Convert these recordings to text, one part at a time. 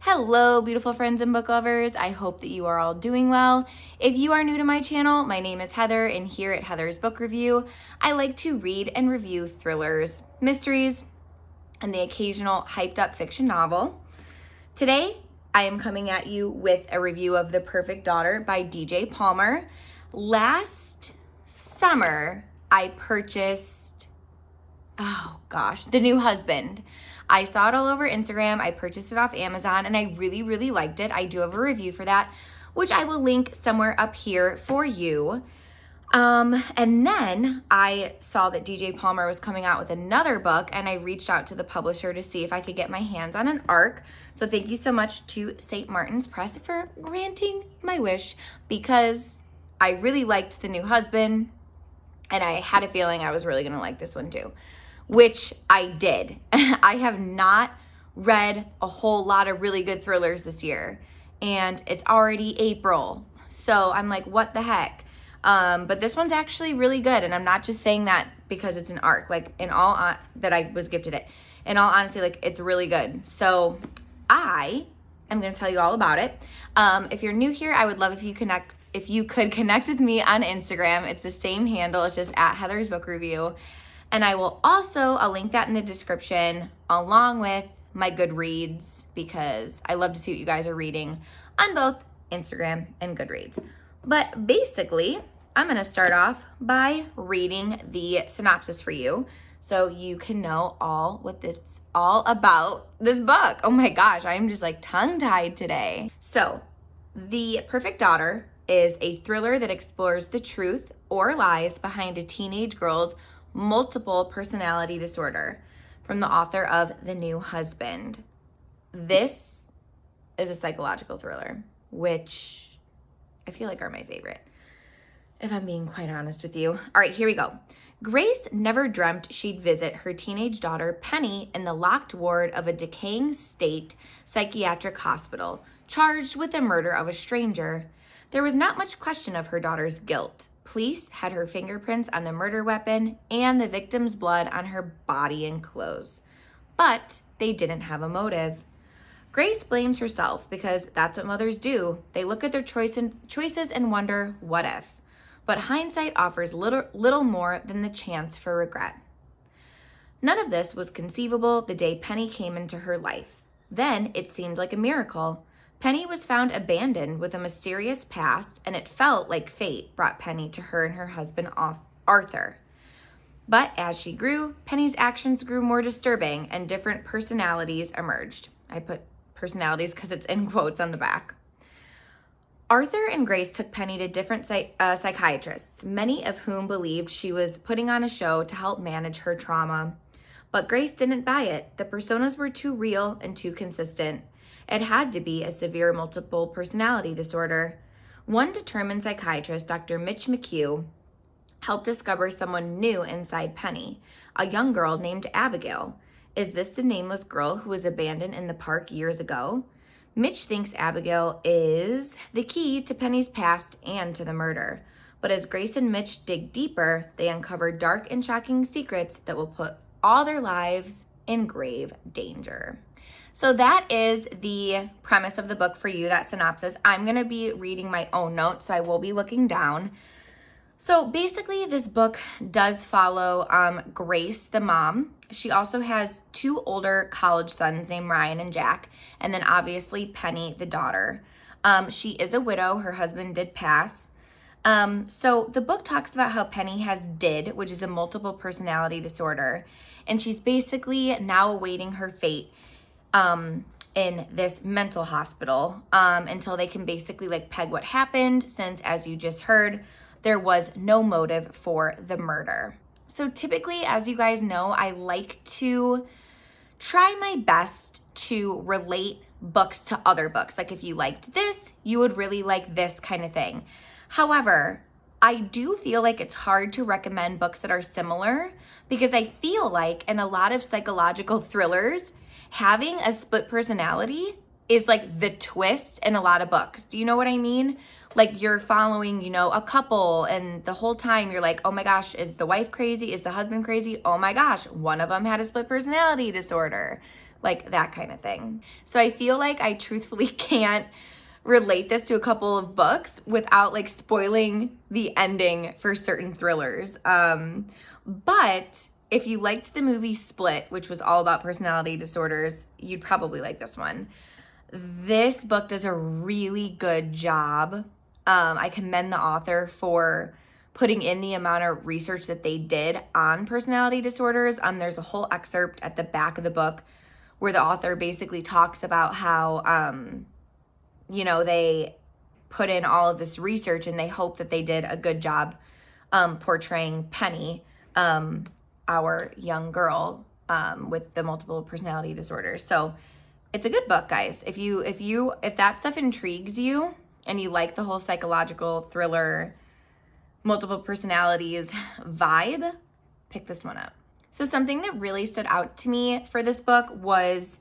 Hello, beautiful friends and book lovers. I hope that you are all doing well. If you are new to my channel, my name is Heather, and here at Heather's Book Review, I like to read and review thrillers, mysteries, and the occasional hyped up fiction novel. Today, I am coming at you with a review of The Perfect Daughter by DJ Palmer. Last summer, I purchased, The New Husband. I saw it all over Instagram. I purchased it off Amazon and I really liked it. I do have a review for that, which I will link somewhere up here for you. And then I saw that DJ Palmer was coming out with another book and I reached out to the publisher to see if I could get my hands on an ARC. So thank you so much to St. Martin's Press for granting my wish, because I really liked The New Husband and I had a feeling I was really gonna like this one too, which I did. I have not read a whole lot of really good thrillers this year, and it's already April. So I'm like, what the heck? But this one's actually really good, and I'm not just saying that because it's an ARC. Like, that I was gifted it. In all honesty, like, it's really good. So I am going to tell you all about it. If you're new here, I would love if you could connect with me on Instagram. It's the same handle. It's just at Heather's Book Review. And I'll link that in the description along with my Goodreads, because I love to see what you guys are reading on both Instagram and Goodreads. But basically, I'm going to start off by reading the synopsis for you so you can know what it's all about, this book. Oh my gosh, I'm just like tongue-tied today. So, The Perfect Daughter is a thriller that explores the truth or lies behind a teenage girl's multiple personality disorder, from the author of The New Husband. This is a psychological thriller, which I feel like are my favorite, if I'm being quite honest with you. All right, here we go. Grace never dreamt she'd visit her teenage daughter Penny in the locked ward of a decaying state psychiatric hospital, charged with the murder of a stranger. There was not much question of her daughter's guilt. Police had her fingerprints on the murder weapon and the victim's blood on her body and clothes, but they didn't have a motive. Grace blames herself because that's what mothers do. They look at their choices and wonder, what if? But hindsight offers little more than the chance for regret. None of this was conceivable the day Penny came into her life. Then it seemed like a miracle. Penny was found abandoned with a mysterious past, and it felt like fate brought Penny to her and her husband, Arthur. But as she grew, Penny's actions grew more disturbing, and different personalities emerged. I put personalities because it's in quotes on the back. Arthur and Grace took Penny to different psychiatrists, many of whom believed she was putting on a show to help manage her trauma. But Grace didn't buy it. The personas were too real and too consistent. It had to be a severe multiple personality disorder. One determined psychiatrist, Dr. Mitch McHugh, helped discover someone new inside Penny, a young girl named Abigail. Is this the nameless girl who was abandoned in the park years ago? Mitch thinks Abigail is the key to Penny's past and to the murder. But as Grace and Mitch dig deeper, they uncover dark and shocking secrets that will put all their lives in grave danger. So that is the premise of the book for you, that synopsis. I'm going to be reading my own notes, so I will be looking down. So basically, this book does follow Grace, the mom. She also has two older college sons named Ryan and Jack, and then obviously Penny, the daughter. She is a widow. Her husband did pass. So the book talks about how Penny has DID, which is a multiple personality disorder, and she's basically now awaiting her fate in this mental hospital until they can basically peg what happened, since, as you just heard, there was no motive for the murder. So typically, as you guys know, I like to try my best to relate books to other books. Like, if you liked this, you would really like this kind of thing. However, I do feel like it's hard to recommend books that are similar, because I feel like in a lot of psychological thrillers, having a split personality is like the twist in a lot of books. Do you know what I mean? Like, you're following, a couple, and the whole time you're like, oh my gosh, is the wife crazy? Is the husband crazy? Oh my gosh, one of them had a split personality disorder. like that kind of thing. So I feel like I truthfully can't relate this to a couple of books without like spoiling the ending for certain thrillers. But if you liked the movie Split, which was all about personality disorders, you'd probably like this one. This book does a really good job. I commend the author for putting in the amount of research that they did on personality disorders. There's a whole excerpt at the back of the book where the author basically talks about how, they put in all of this research and they hope that they did a good job portraying Penny, our young girl with the multiple personality disorders. So it's a good book, guys. If that stuff intrigues you and you like the whole psychological thriller, multiple personalities vibe, pick this one up. So something that really stood out to me for this book was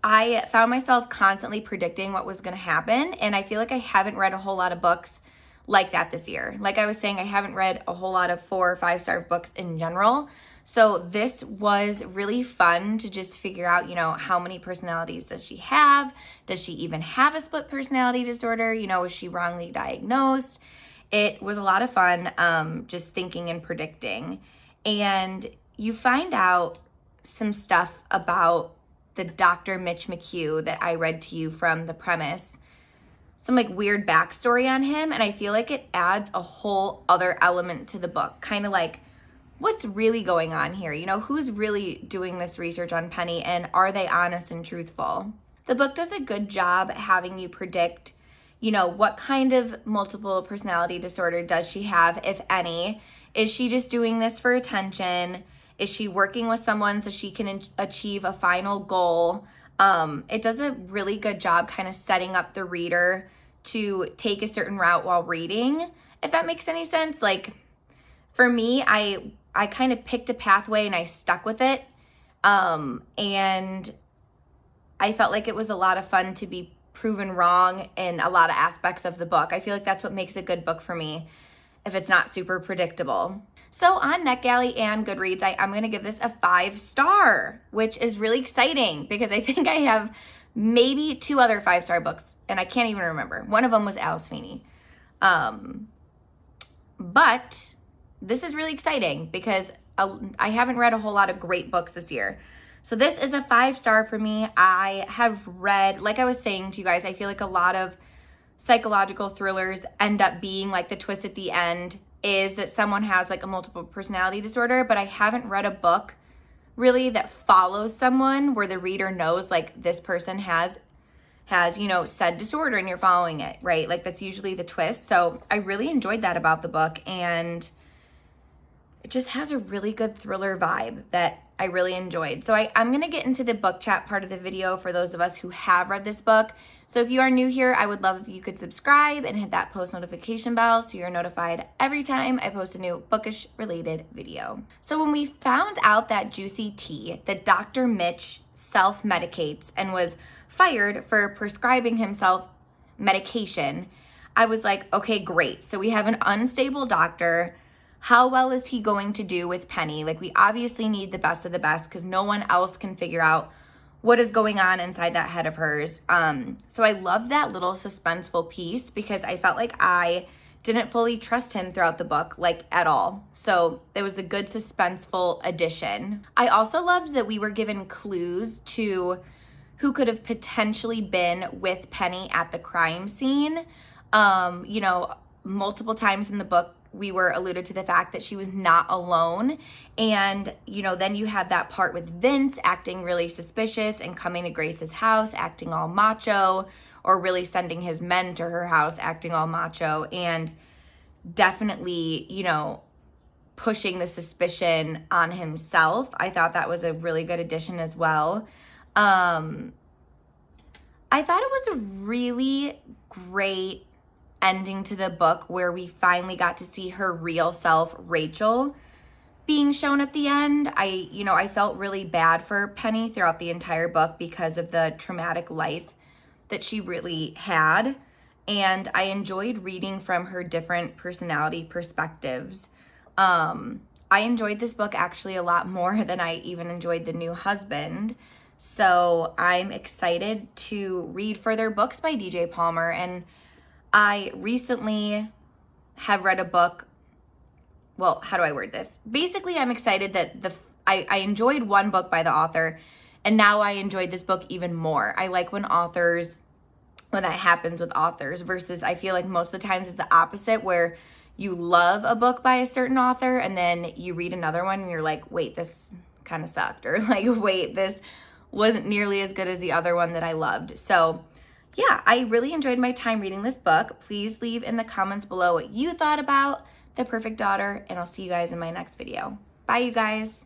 I found myself constantly predicting what was going to happen, and I feel like I haven't read a whole lot of books like that this year. Like I was saying, I haven't read a whole lot of 4 or 5-star books in general. So this was really fun to just figure out, how many personalities does she have? Does she even have a split personality disorder? Was she wrongly diagnosed? It was a lot of fun just thinking and predicting. And you find out some stuff about the Dr. Mitch McHugh that I read to you from the premise. Some like weird backstory on him. And I feel like it adds a whole other element to the book. Kind of like, what's really going on here? Who's really doing this research on Penny, and are they honest and truthful? The book does a good job having you predict, what kind of multiple personality disorder does she have, if any? Is she just doing this for attention? Is she working with someone so she can achieve a final goal? It does a really good job kind of setting up the reader to take a certain route while reading, if that makes any sense. Like, for me, I kind of picked a pathway and I stuck with it. And I felt like it was a lot of fun to be proven wrong in a lot of aspects of the book. I feel like that's what makes a good book for me, if it's not super predictable. So on NetGalley and Goodreads, I'm going to give this a 5-star, which is really exciting because I think I have maybe 2 other 5-star books, and I can't even remember. One of them was Alice Feeney. But this is really exciting because I haven't read a whole lot of great books this year. So this is a 5-star for me. I have read, like I was saying to you guys, I feel like a lot of psychological thrillers end up being like the twist at the end is that someone has like a multiple personality disorder, but I haven't read a book really that follows someone where the reader knows like this person has said disorder and you're following it, right? Like that's usually the twist. So I really enjoyed that about the book, and it just has a really good thriller vibe that I really enjoyed. So I'm going to get into the book chat part of the video for those of us who have read this book. So if you are new here, I would love if you could subscribe and hit that post notification bell so you're notified every time I post a new bookish related video. So when we found out that juicy tea that Dr. Mitch self-medicates and was fired for prescribing himself medication, I was like, okay, great. So we have an unstable doctor. How well is he going to do with Penny? Like, we obviously need the best of the best because no one else can figure out what is going on inside that head of hers. So I love that little suspenseful piece because I felt like I didn't fully trust him throughout the book, like at all. So it was a good suspenseful addition. I also loved that we were given clues to who could have potentially been with Penny at the crime scene. Multiple times in the book, we were alluded to the fact that she was not alone. And, then you had that part with Vince acting really suspicious and coming to Grace's house, acting all macho, or really sending his men to her house, acting all macho, and definitely, pushing the suspicion on himself. I thought that was a really good addition as well. I thought it was a really great ending to the book where we finally got to see her real self, Rachel, being shown at the end. I felt really bad for Penny throughout the entire book because of the traumatic life that she really had. And I enjoyed reading from her different personality perspectives. I enjoyed this book actually a lot more than I even enjoyed The New Husband. So I'm excited to read further books by DJ Palmer. And I recently have read a book. Well, how do I word this? Basically, I'm excited that I enjoyed one book by the author, and now I enjoyed this book even more. I like when that happens with authors, versus I feel like most of the times it's the opposite, where you love a book by a certain author and then you read another one and you're like, wait, this kind of sucked, or like, wait, this wasn't nearly as good as the other one that I loved. So yeah, I really enjoyed my time reading this book. Please leave in the comments below what you thought about The Perfect Daughter, and I'll see you guys in my next video. Bye, you guys.